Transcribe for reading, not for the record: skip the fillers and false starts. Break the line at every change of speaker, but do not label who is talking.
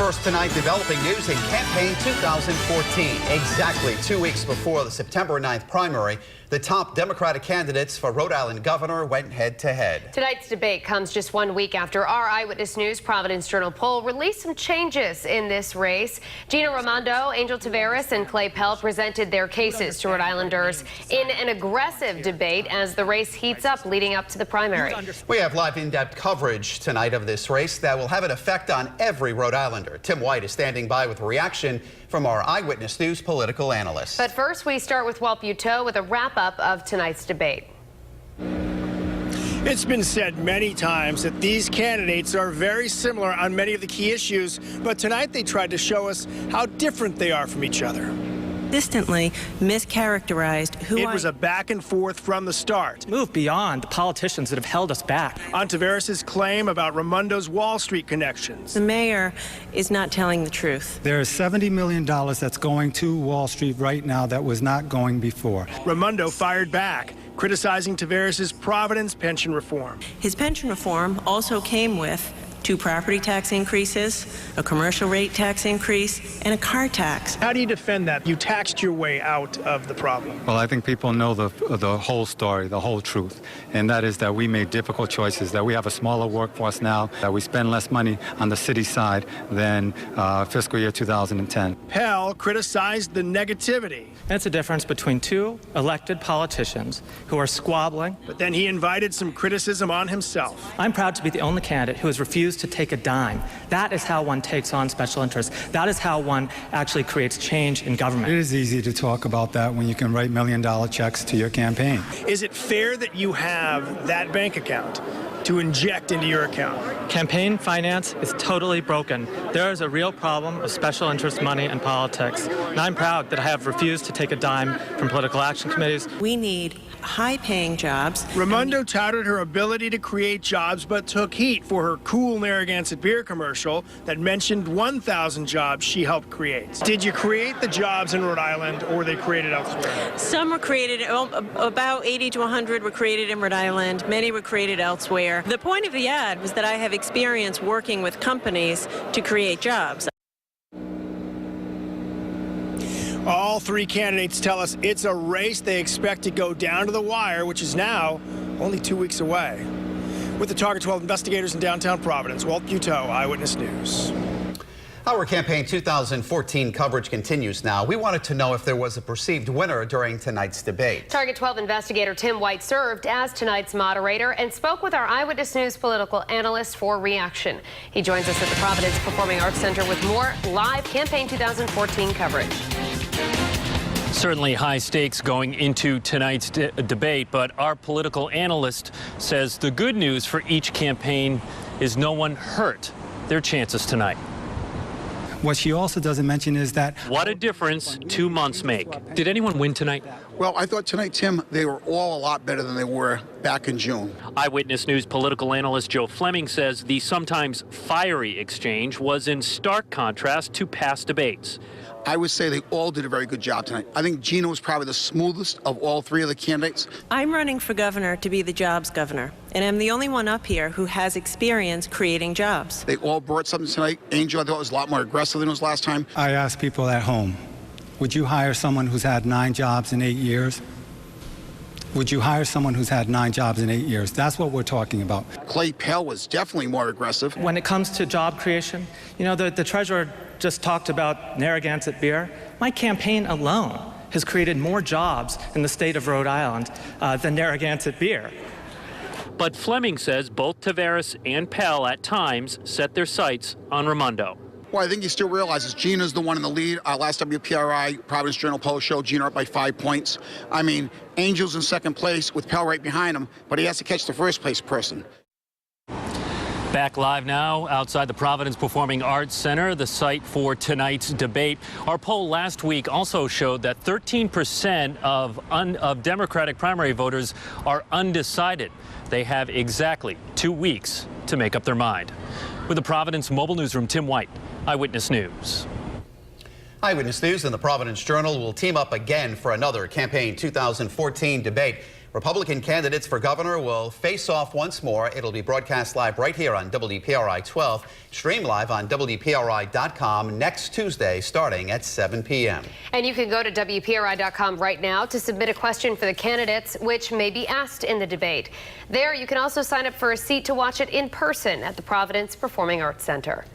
First tonight, developing news in campaign 2014. Exactly 2 weeks before the September 9th primary, the top Democratic candidates for Rhode Island governor went head-to-head.
Tonight's debate comes just 1 week after our Eyewitness News Providence Journal poll released some changes in this race. Gina Raimondo, Angel Taveras, and Clay Pell presented their cases to Rhode Islanders in an aggressive debate as the race heats up leading up to the primary.
We have live in-depth coverage tonight of this race that will have an effect on every Rhode Islander. Tim White is standing by with a reaction from our Eyewitness News political analyst.
But first, we start with Walt Buteau with a wrap-up of tonight's debate.
It's been said many times that these candidates are very similar on many of the key issues, but tonight they tried to show us how different they are from each other.
Consistently mischaracterized who
It was a back and forth from the start.
Move beyond the politicians that have held us back.
On Taveras' claim about Raimondo's Wall Street connections.
The mayor is not telling the truth.
There is $70 million that's going to Wall Street right now that was not going before.
Raimondo fired back, criticizing Taveras' Providence pension reform.
His pension reform also came with 2 property tax increases, a commercial rate tax increase, and a car tax.
How do you defend that? You taxed your way out of the problem.
Well, I think people know the whole story, the whole truth, and that is that we made difficult choices, that we have a smaller workforce now, that we spend less money on the city side than fiscal year 2010.
Pell criticized the negativity.
That's a difference between 2 elected politicians who are squabbling.
But then he invited some criticism on himself.
I'm proud to be the only candidate who has refused to take a dime. That is how one takes on special interests. That is how one actually creates change in government.
It is easy to talk about that when you can write million-dollar checks to your campaign.
Is it fair that you have that bank account to inject into your account?
Campaign finance is totally broken. There is a real problem of special interest money in politics. And I'm proud that I have refused to take a dime from political action committees.
We need high-paying jobs.
Raimondo touted her ability to create jobs, but took heat for her cool Narragansett beer commercial that mentioned 1,000 jobs she helped create. Did you create the jobs in Rhode Island, or were they created elsewhere?
Some were created, about 80 to 100 were created in Rhode Island. Many were created elsewhere. The point of the ad was that I have experience working with companies to create jobs.
All 3 candidates tell us it's a race they expect to go down to the wire, which is now only 2 weeks away. With the Target 12 investigators in downtown Providence, Walt Buteau, Eyewitness News.
Our campaign 2014 coverage continues now. We wanted to know if there was a perceived winner during tonight's debate.
Target 12 investigator Tim White served as tonight's moderator and spoke with our Eyewitness News political analyst for reaction. He joins us at the Providence Performing Arts Center with more live campaign 2014 coverage.
Certainly high stakes going into tonight's debate, but our political analyst says the good news for each campaign is no one hurt their chances tonight.
What she also doesn't mention is that...
What a difference 2 months make. Did anyone win tonight?
Well, I thought tonight, Tim, they were all a lot better than they were back in June.
Eyewitness News political analyst Joe Fleming says the sometimes fiery exchange was in stark contrast to past debates.
I would say they all did a very good job tonight. I think Gina was probably the smoothest of all 3 of the candidates.
I'm running for governor to be the jobs governor, and I'm the only one up here who has experience creating jobs.
They all brought something tonight. Angel, I thought, was a lot more aggressive than it was last time.
I asked people at home, would you hire someone who's had 9 jobs in 8 years? Would you hire someone who's had 9 jobs in 8 years? That's what we're talking about.
Clay Pell was definitely more aggressive.
When it comes to job creation, you know, the treasurer just talked about Narragansett beer. My campaign alone has created more jobs in the state of Rhode Island than Narragansett beer.
But Fleming says both Taveras and Pell at times set their sights on Raimondo.
Well, I think he still realizes Gina's the one in the lead. Last WPRI, Providence Journal poll showed Gina up by 5 points. I mean, Angel's in second place with Pell right behind him, but he has to catch the first place person.
Back live now outside the Providence Performing Arts Center, the site for tonight's debate. Our poll last week also showed that 13% of Democratic primary voters are undecided. They have exactly 2 weeks to make up their mind. With the Providence Mobile Newsroom, Tim White, Eyewitness News.
Eyewitness News and the Providence Journal will team up again for another campaign 2014 debate. Republican candidates for governor will face off once more. It'll be broadcast live right here on WPRI 12, stream live on WPRI.com next Tuesday starting at 7 p.m.
And you can go to WPRI.com right now to submit a question for the candidates, which may be asked in the debate. There, you can also sign up for a seat to watch it in person at the Providence Performing Arts Center.